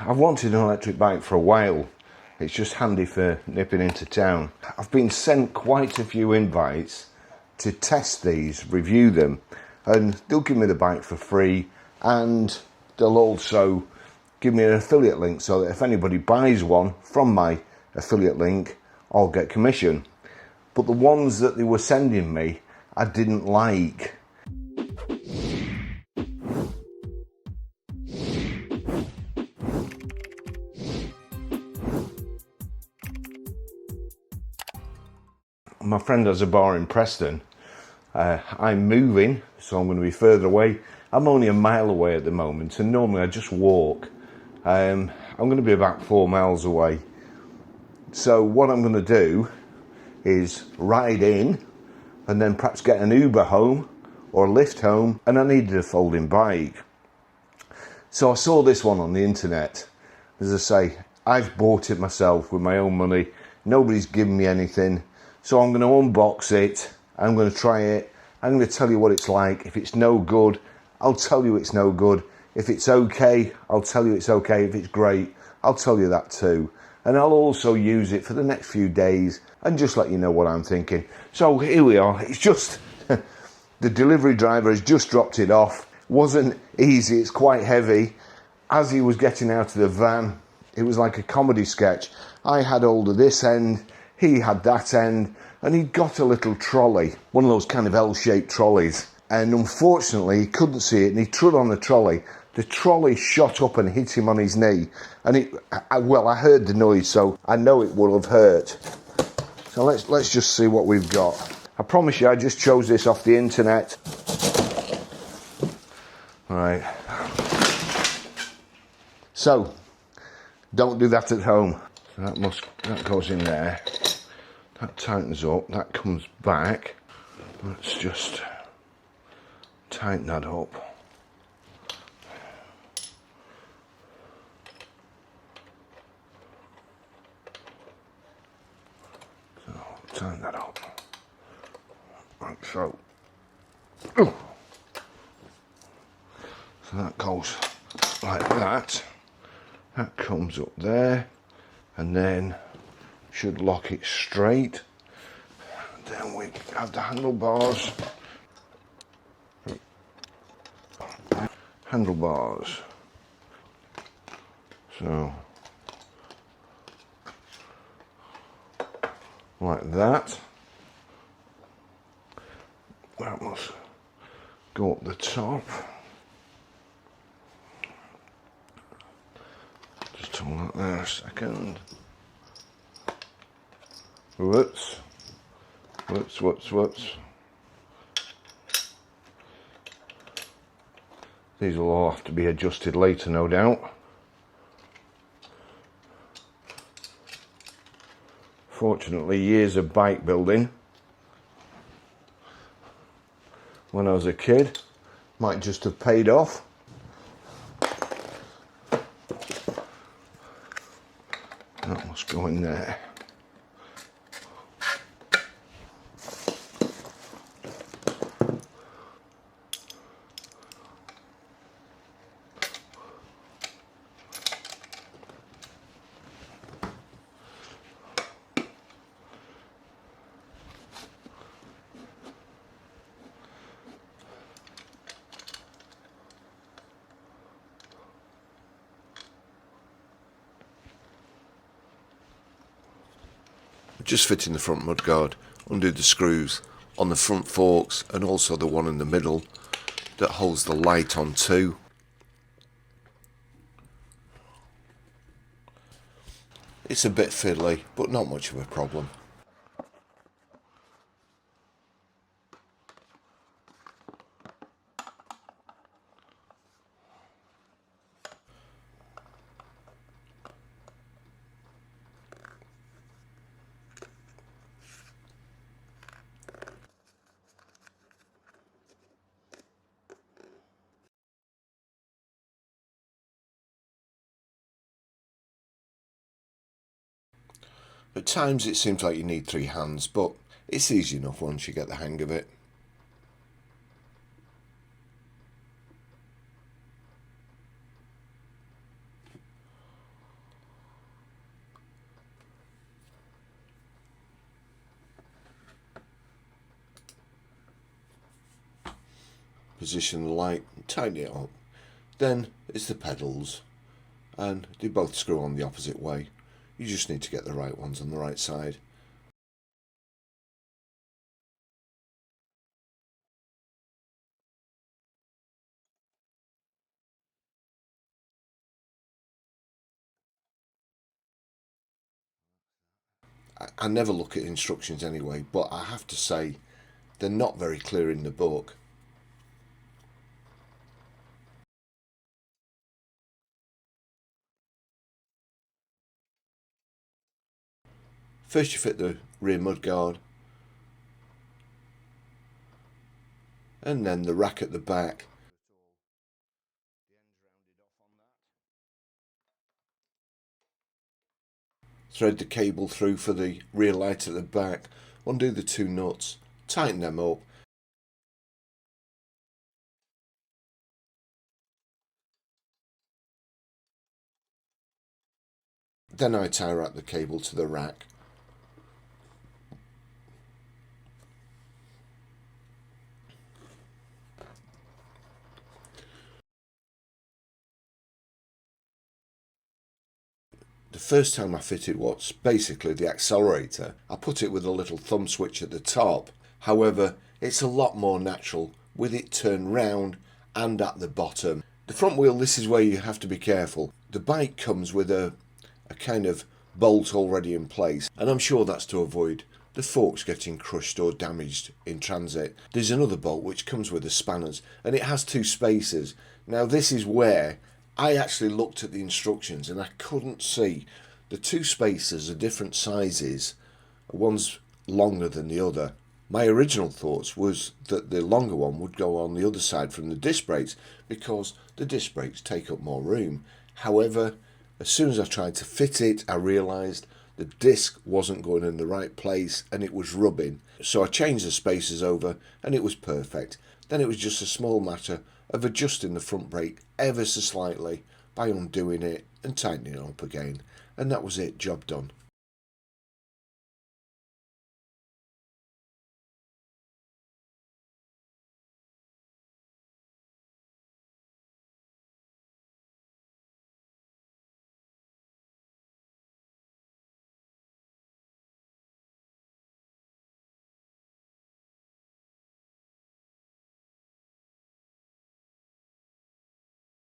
I've wanted an electric bike for a while. It's just handy for nipping into town. I've been sent quite a few invites to test these, review them, and they'll give me the bike for free, and they'll also give me an affiliate link so that if anybody buys one from my affiliate link, I'll get commission. But the ones that they were sending me, I didn't like. My friend has a bar in Preston. I'm moving, so I'm going to be further away. I'm only a mile away at the moment, and normally I just walk. I'm going to be about 4 miles away. So what I'm going to do is ride in and then perhaps get an Uber home or a lift home, and I needed a folding bike. So I saw this one on the internet. As I say, I've bought it myself with my own money. Nobody's given me anything. So I'm going to unbox it, I'm going to try it, I'm going to tell you what it's like. If it's no good, I'll tell you it's no good. If it's okay, I'll tell you it's okay. If it's great, I'll tell you that too. And I'll also use it for the next few days and just let you know what I'm thinking. So here we are. It's just, the delivery driver has just dropped it off. Wasn't easy, it's quite heavy. As he was getting out of the van, it was like a comedy sketch. I had hold of this end, he had that end, and he'd got a little trolley, one of those kind of L-shaped trolleys. And unfortunately, he couldn't see it, and he trod on the trolley. The trolley shot up and hit him on his knee. And I heard the noise, so I know it will have hurt. So let's just see what we've got. I promise you, I just chose this off the internet. All right. So, don't do that at home. That goes in there. That tightens up, that comes back. Let's just tighten that up. So, tighten that up. Like so. Ooh. So that goes like that. That comes up there, and then should lock it straight. Then we have the handlebars. So, like that. That must go up the top. Just hold that there a second. Whoops. These will all have to be adjusted later, no doubt. Fortunately, years of bike building when I was a kid might just have paid off. That must go in there. Just fitting the front mudguard, undo the screws on the front forks and also the one in the middle that holds the light on too. It's a bit fiddly, but not much of a problem. At times it seems like you need 3 hands, but it's easy enough once you get the hang of it. position the light, tighten it up. Then it's the pedals, and they both screw on the opposite way. You just need to get the right ones on the right side. I never look at instructions anyway, but I have to say they're not very clear in the book. First you fit the rear mudguard, and then the rack at the back. Thread the cable through for the rear light at the back, undo the two nuts, tighten them up. Then I tie wrap the cable to the rack. The first time I fitted what's basically the accelerator, I put it with a little thumb switch at the top. However, it's a lot more natural with it turned round and at the bottom. The front wheel, this is where you have to be careful. The bike comes with a kind of bolt already in place, and I'm sure that's to avoid the forks getting crushed or damaged in transit. There's another bolt which comes with the spanners, and it has two spacers. Now this is where I actually looked at the instructions and I couldn't see. The two spacers are different sizes. One's longer than the other. My original thoughts was that the longer one would go on the other side from the disc brakes because the disc brakes take up more room. However, as soon as I tried to fit it, I realised the disc wasn't going in the right place and it was rubbing. So I changed the spacers over and it was perfect. Then it was just a small matter of adjusting the front brake ever so slightly by undoing it and tightening it up again. And that was it, job done.